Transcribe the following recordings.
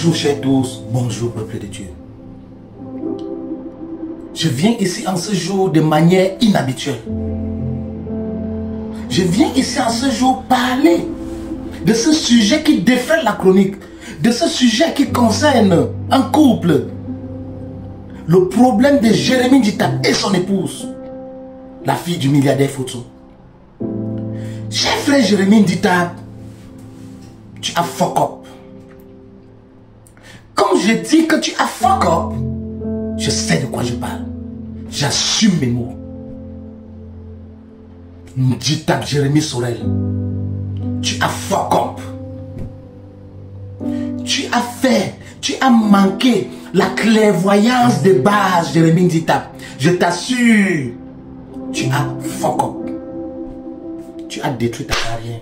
Bonjour chers tous, bonjour peuple de Dieu. Je viens ici en ce jour de manière inhabituelle. Je viens ici en ce jour parler de ce sujet qui défraie la chronique, de ce sujet qui concerne un couple. Le problème de Jérémie Nditap et son épouse, la fille du milliardaire Photo. Cher frère Jérémie Nditap, tu as fuck up. Comme je dis que tu as fuck up, je sais de quoi je parle. J'assume mes mots. Nditap Jérémie Sorel, tu as fuck up. Tu as manqué la clairvoyance de base, Jérémie Nditap. Je t'assure, tu as fuck up. Tu as détruit ta carrière.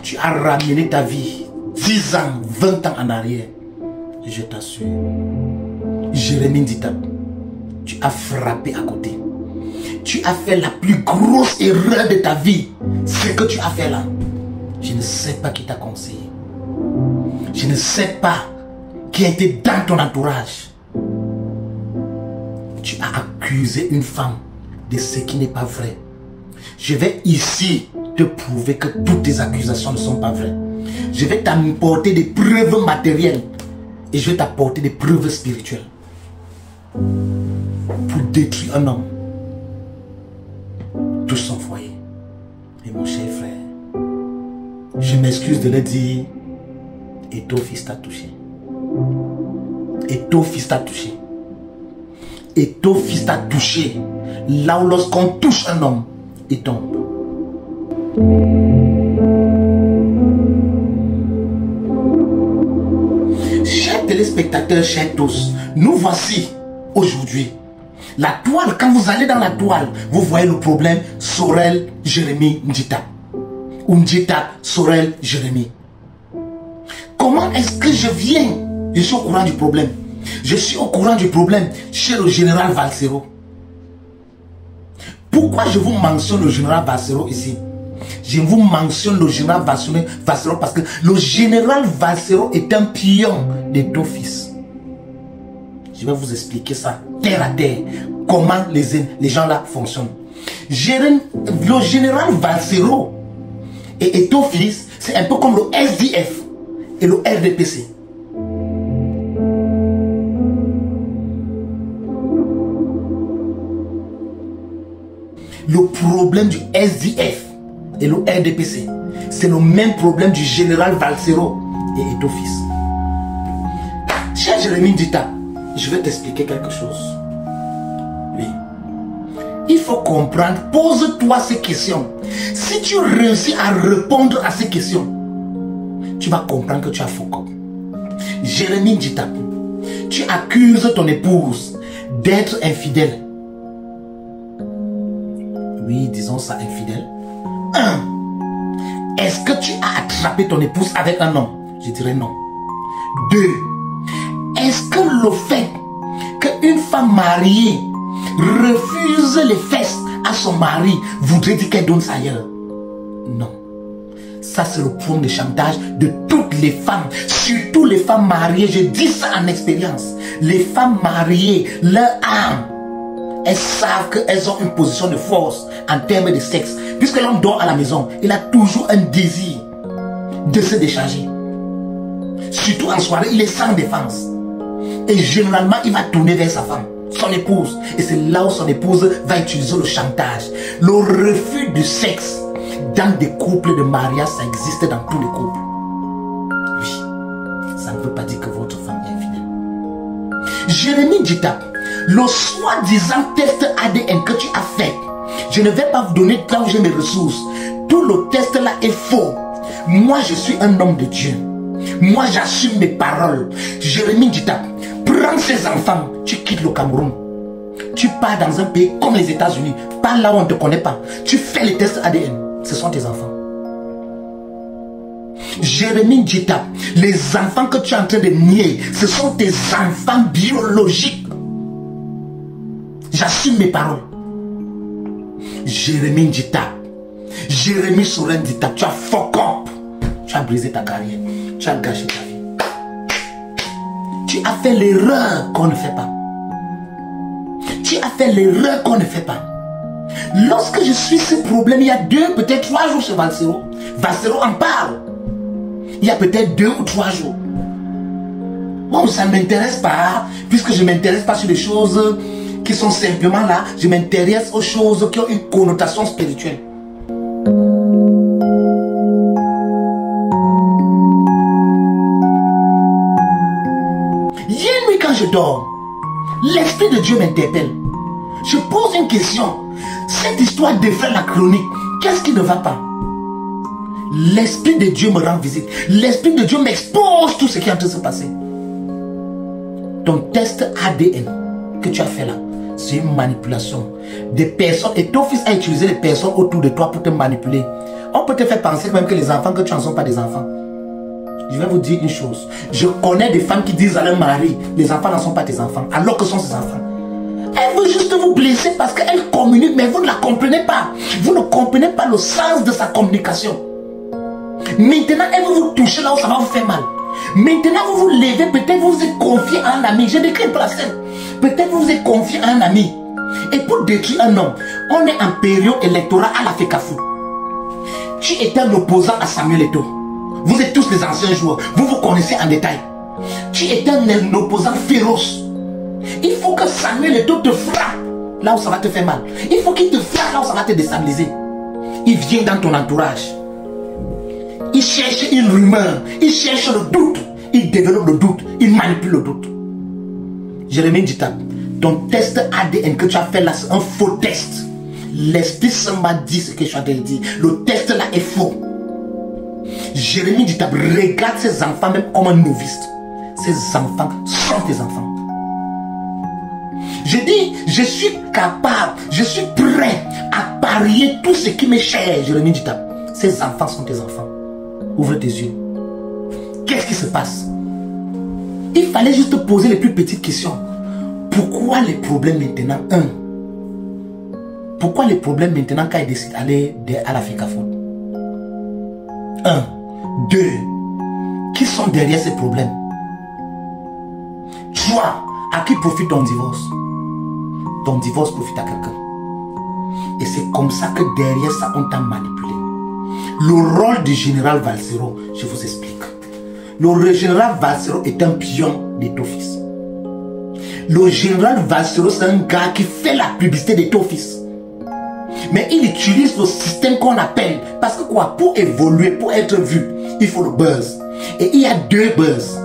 Tu as ramené ta vie 10 ans, 20 ans en arrière. Je t'assure. Jérémie Nditap, tu as frappé à côté. Tu as fait la plus grosse erreur de ta vie. Ce que tu as fait là. Je ne sais pas qui t'a conseillé. Je ne sais pas qui a été dans ton entourage. Tu as accusé une femme de ce qui n'est pas vrai. Je vais ici te prouver que toutes tes accusations ne sont pas vraies. Je vais t'apporter des preuves matérielles et je vais t'apporter des preuves spirituelles pour détruire un homme, tout son foyer. Et mon cher frère, je m'excuse de le dire, et ton fils t'a touché. Et ton fils t'a touché. Et ton fils t'a touché. Là où lorsqu'on touche un homme, il tombe. Chers téléspectateurs, chers tous, nous voici aujourd'hui. La toile, quand vous allez dans la toile, vous voyez le problème Sorel Jérémie Nditap. Ou Nditap Sorel Jérémie. Comment est-ce que je viens? Je suis au courant du problème. Je suis au courant du problème chez le général Valsero. Pourquoi je vous mentionne le général Valsero ici? Je vous mentionne le général Valsero parce que le général Valsero est un pion de ton fils. Je vais vous expliquer ça terre à terre. Comment les gens là fonctionnent. Le général Valsero et ton fils, c'est un peu comme le SDF et le RDPC. Le problème du SDF et le RDPC, c'est le même problème du général Valsero et ton fils. Cher Jérémie Nditap, je vais t'expliquer quelque chose. Oui. Il faut comprendre, pose-toi ces questions. Si tu réussis à répondre à ces questions, tu vas comprendre que tu as fuck up. Jérémie Nditap, tu accuses ton épouse d'être infidèle. Oui, disons ça, infidèle. 1. Est-ce que tu as attrapé ton épouse avec un homme? Je dirais non. 2. Est-ce que le fait qu'une femme mariée refuse les fesses à son mari voudrait dire qu'elle donne ça ailleurs? Non. Ça, c'est le point de chantage de toutes les femmes, surtout les femmes mariées. Je dis ça en expérience. Les femmes mariées, leur âme, elles savent qu'elles ont une position de force en termes de sexe. Puisque l'homme dort à la maison, il a toujours un désir de se décharger. Surtout en soirée, il est sans défense. Et généralement, il va tourner vers sa femme, son épouse. Et c'est là où son épouse va utiliser le chantage. Le refus du sexe dans des couples de mariage, ça existe dans tous les couples. Oui, ça ne veut pas dire que votre femme est infidèle. Jérémie Nditap, le soi-disant test ADN que tu as fait, je ne vais pas vous donner là où j'ai mes ressources. Tout le test là est faux. Moi, je suis un homme de Dieu. Moi, j'assume mes paroles. Jérémie Nditap, prends ses enfants, tu quittes le Cameroun. Tu pars dans un pays comme les États-Unis, pas là où on ne te connaît pas. Tu fais les tests ADN. Ce sont tes enfants. Jérémie Nditap, les enfants que tu es en train de nier, ce sont tes enfants biologiques. J'assume mes paroles. Jérémie Nditap, Jérémie Sorel Nditap, tu as fuck up. Tu tu as brisé ta carrière, tu as gâché ta vie. Tu as fait l'erreur qu'on ne fait pas. Tu as fait l'erreur qu'on ne fait pas. Lorsque je suis ce problème, il y a 2, peut-être 3 jours chez Valsero. Valsero en parle. Il y a peut-être 2 ou 3 jours. Bon, ça ne m'intéresse pas, puisque je ne m'intéresse pas sur les choses qui sont simplement là. Je m'intéresse aux choses qui ont une connotation spirituelle. Hier nuit quand je dors, l'Esprit de Dieu m'interpelle. Je pose une question. Cette histoire défait la chronique. Qu'est-ce qui ne va pas? L'Esprit de Dieu me rend visite. L'Esprit de Dieu m'expose tout ce qui est en train de se passer. Ton test ADN que tu as fait là, c'est une manipulation. Des personnes, et ton fils a utilisé les personnes autour de toi pour te manipuler. On peut te faire penser même que les enfants que tu n'en sont pas des enfants. Je vais vous dire une chose. Je connais des femmes qui disent à leur mari, les enfants n'en sont pas tes enfants, alors que sont ses enfants. Elle veut juste vous blesser parce qu'elle communique, mais vous ne la comprenez pas. Vous ne comprenez pas le sens de sa communication. Maintenant, elle veut vous toucher là où ça va vous faire mal. Maintenant, vous vous levez, peut-être vous vous êtes confié à un ami. Je décris pour la scène. Peut-être vous vous êtes confié à un ami. Et pour détruire un homme, on est en période électorale à la FECAFOU. Tu étais un opposant à Samuel Eto'o. Vous êtes tous des anciens joueurs. Vous vous connaissez en détail. Tu étais un opposant féroce. Il faut que Samuel Eto'o te frappe là où ça va te faire mal. Il faut qu'il te frappe là où ça va te déstabiliser. Il vient dans ton entourage. Il cherche une rumeur. Il cherche le doute. Il développe le doute. Il manipule le doute. Jérémie Dita, ton test ADN que tu as fait là, c'est un faux test. L'Esprit Saint m'a dit ce que je suis en train de dire. Le test là est faux. Jérémie Dita, regarde ces enfants même comme un novice. Ces enfants sont tes enfants. Je dis, je suis capable, je suis prêt à parier tout ce qui m'est cher, Jérémie Dita. Ces enfants sont tes enfants. Ouvre tes yeux. Qu'est-ce qui se passe? Il fallait juste te poser les plus petites questions. Pourquoi les problèmes maintenant? Pourquoi les problèmes maintenant quand ils décident d'aller à la FECAFOU? 2. Qui sont derrière ces problèmes? 3. À qui profite ton divorce? Ton divorce profite à quelqu'un. Et c'est comme ça que derrière ça, on t'a manipulé. Le rôle du général Valsero, je vous explique. Le général Valsero est un pion d'Eto'o-Fils. Le général Valsero, c'est un gars qui fait la publicité d'Eto'o-Fils. Mais il utilise le système qu'on appelle. Parce que quoi? Pour évoluer, pour être vu, il faut le buzz. Et il y a 2 buzz.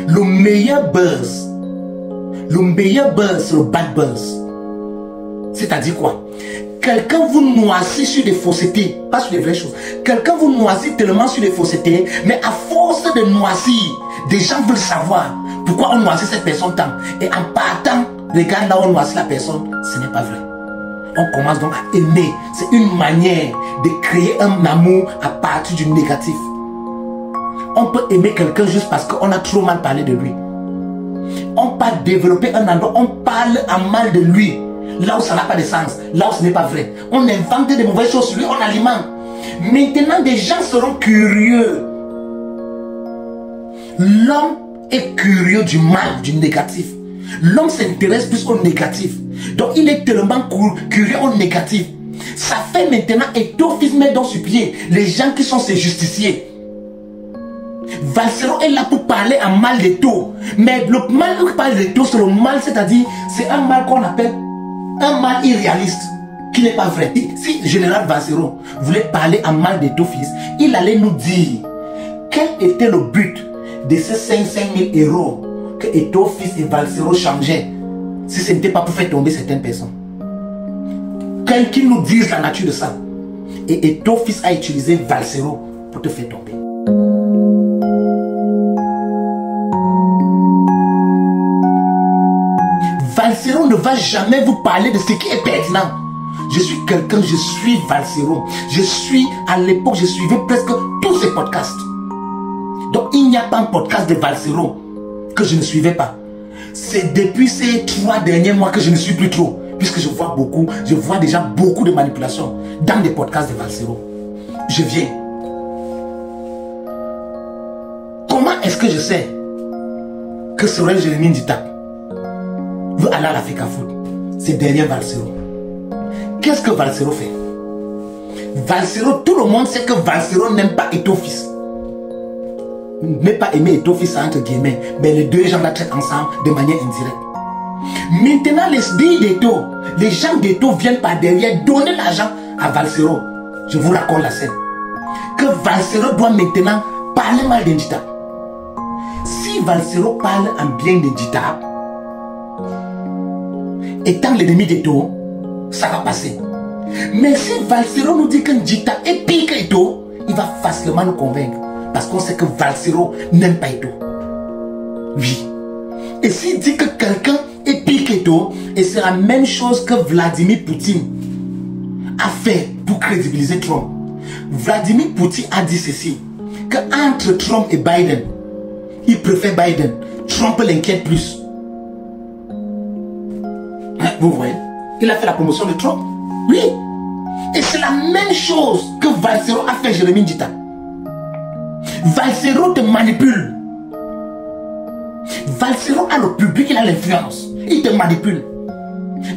Le meilleur buzz, c'est le bad buzz. C'est-à-dire quoi? Quelqu'un vous noircit sur des faussetés, pas sur des vraies choses. Quelqu'un vous noircit tellement sur des faussetés, mais à force de noircir, des gens veulent savoir pourquoi on noircit cette personne tant. Et en partant, regarde là où on noircit la personne, ce n'est pas vrai. On commence donc à aimer. C'est une manière de créer un amour à partir du négatif. On peut aimer quelqu'un juste parce qu'on a trop mal parlé de lui. On peut développer un endroit, on parle à mal de lui. Là où ça n'a pas de sens, là où ce n'est pas vrai. On invente des mauvaises choses sur lui, on alimente. Maintenant, des gens seront curieux. L'homme est curieux du mal, du négatif. L'homme s'intéresse plus au négatif. Donc, il est tellement curieux au négatif. Ça fait maintenant Eto'o-Fils met dans sur pied les gens qui sont ses justiciers. Valsero est là pour parler en mal d'Eto'o. Mais le mal qu'il parle d'Eto'o, c'est le mal, c'est-à-dire, c'est un mal qu'on appelle un mal irréaliste, qui n'est pas vrai. Si le général Valsero voulait parler en mal d'Eto'o-Fils, il allait nous dire quel était le but de ces 500 000 euros que Eto'o-Fils et Valsero changeaient, si ce n'était pas pour faire tomber certaines personnes. Qu'il nous dise la nature de ça. Et Eto'o-Fils a utilisé Valsero pour te faire tomber. Valsero ne va jamais vous parler de ce qui est pertinent. Je suis quelqu'un, je suis Valsero. Je suis, à l'époque, je suivais presque tous ces podcasts. Donc, il n'y a pas un podcast de Valsero que je ne suivais pas. C'est depuis ces 3 derniers mois que je ne suis plus trop. Puisque je vois beaucoup, je vois déjà beaucoup de manipulations dans des podcasts de Valsero. Je viens. est-ce que je sais que Sorel Jérémie Ndita veut aller à l'Africa Foot? C'est derrière Valsero. Qu'est-ce que Valsero fait? Valsero, tout le monde sait que Valsero n'aime pas Eto'o-Fils. N'est pas aimer Eto'o-Fils entre guillemets, mais les deux gens la traitent ensemble de manière indirecte. Maintenant, les billes d'Eto, les gens d'Eto viennent par derrière donner l'argent à Valsero. Je vous raconte la scène. Que Valsero doit maintenant parler mal d'Ndita. Si Valsero parle en bien d'Ndita, étant l'ennemi d'Eto, ça va passer. Mais si Valsero nous dit que Ndita est pire qu'Eto, il va facilement nous convaincre. Parce qu'on sait que Valsero n'aime pas Eto. Oui. Et s'il dit que quelqu'un est pire qu'Eto, et c'est la même chose que Vladimir Poutine a fait pour crédibiliser Trump. Vladimir Poutine a dit ceci, que entre Trump et Biden, il préfère Biden. Trump l'inquiète plus. Vous voyez? Il a fait la promotion de Trump. Oui. Et c'est la même chose que Valsero a fait Jérémie Ndita. Valsero te manipule. Valsero a le public, il a l'influence. Il te manipule.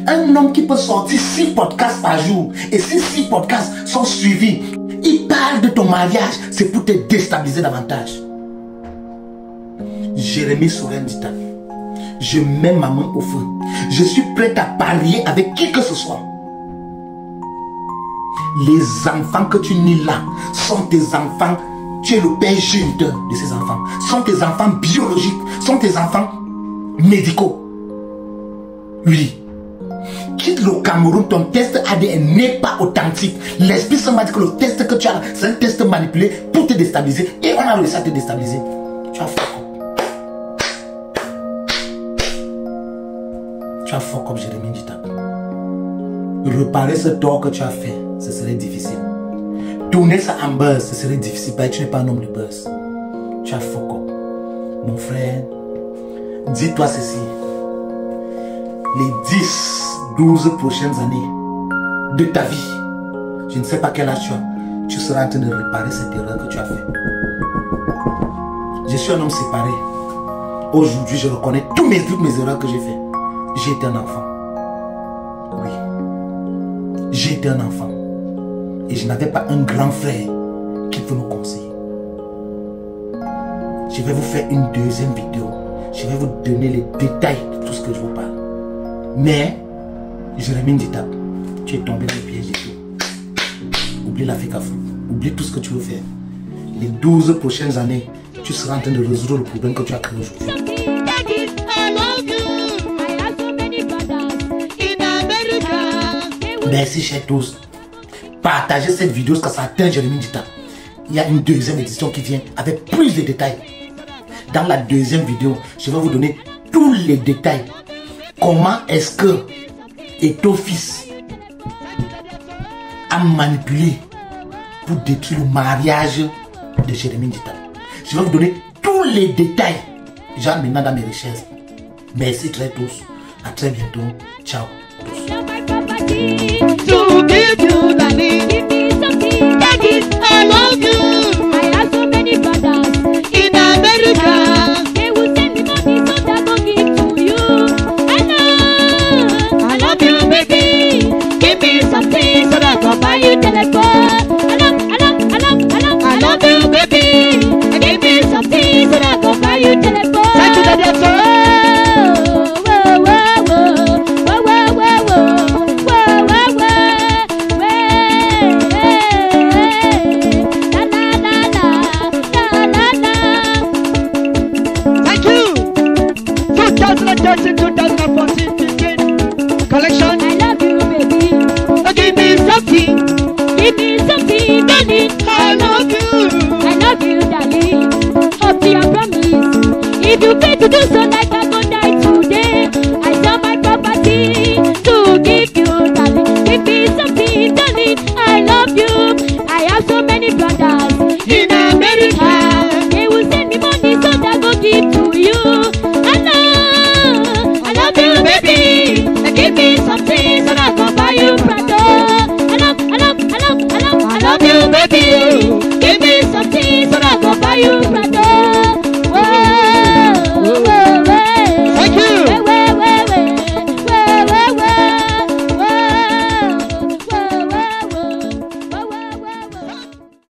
Un homme qui peut sortir 6 podcasts par jour, et si 6 podcasts sont suivis, il parle de ton mariage, c'est pour te déstabiliser davantage. Jérémie Sorel Ndita, je mets ma main au feu. Je suis prêt à parier avec qui que ce soit. Les enfants que tu nais là sont tes enfants. Tu es le père géniteur de ces enfants. Sont tes enfants biologiques. Sont tes enfants médicaux. Oui. Quitte le Cameroun, ton test ADN n'est pas authentique. L'Esprit Saint m'a dit que le test que tu as, c'est un test manipulé pour te déstabiliser. Et on a réussi à te déstabiliser. Tu as fuck up. Tu as fuck up, Jérémie Ndita. Réparer ce tort que tu as fait, ce serait difficile. Tourner ça en buzz, ce serait difficile parce que tu n'es pas un homme de buzz. Tu as fuck up. Mon frère, dis-toi ceci. Les 10, 12 prochaines années de ta vie, je ne sais pas quel âge tu seras en train de réparer cette erreur que tu as fait. Je suis un homme séparé. Aujourd'hui, je reconnais toutes mes erreurs que j'ai faites. J'ai été un enfant. Oui. J'ai été un enfant. Et je n'avais pas un grand frère qui peut me conseiller. Je vais vous faire une deuxième vidéo. Je vais vous donner les détails de tout ce que je vous parle. Mais, Jérémie Ndita, tu es tombé dans le piège et tout. Oublie l'Africa Foot. Oublie tout ce que tu veux faire. Les 12 prochaines années, tu seras en train de résoudre le problème que tu as créé aujourd'hui. Merci chers tous. Partagez cette vidéo parce que ça atteint Jérémie Ndita. Il y a une deuxième édition qui vient avec plus de détails. Dans la deuxième vidéo, je vais vous donner tous les détails. Comment est-ce que Eto'o-Fils a manipulé pour détruire le mariage de Jérémie Ndita. Je vais vous donner tous les détails. J'en maintenant dans mes recherches. Merci très tous. À très bientôt. Ciao. To give you the need, give me something, take it, I love you. I have so many brothers in America. They will send me money so that I go give to you. I love you, baby. Give me something so that I can buy you telephone. I love you, baby. Give me something so that I can buy you telephone. Thank you, Daddy. Collection. I love you, baby. Oh, give me something, darling. I love you, darling. Up to your promise. If you pay to do so, like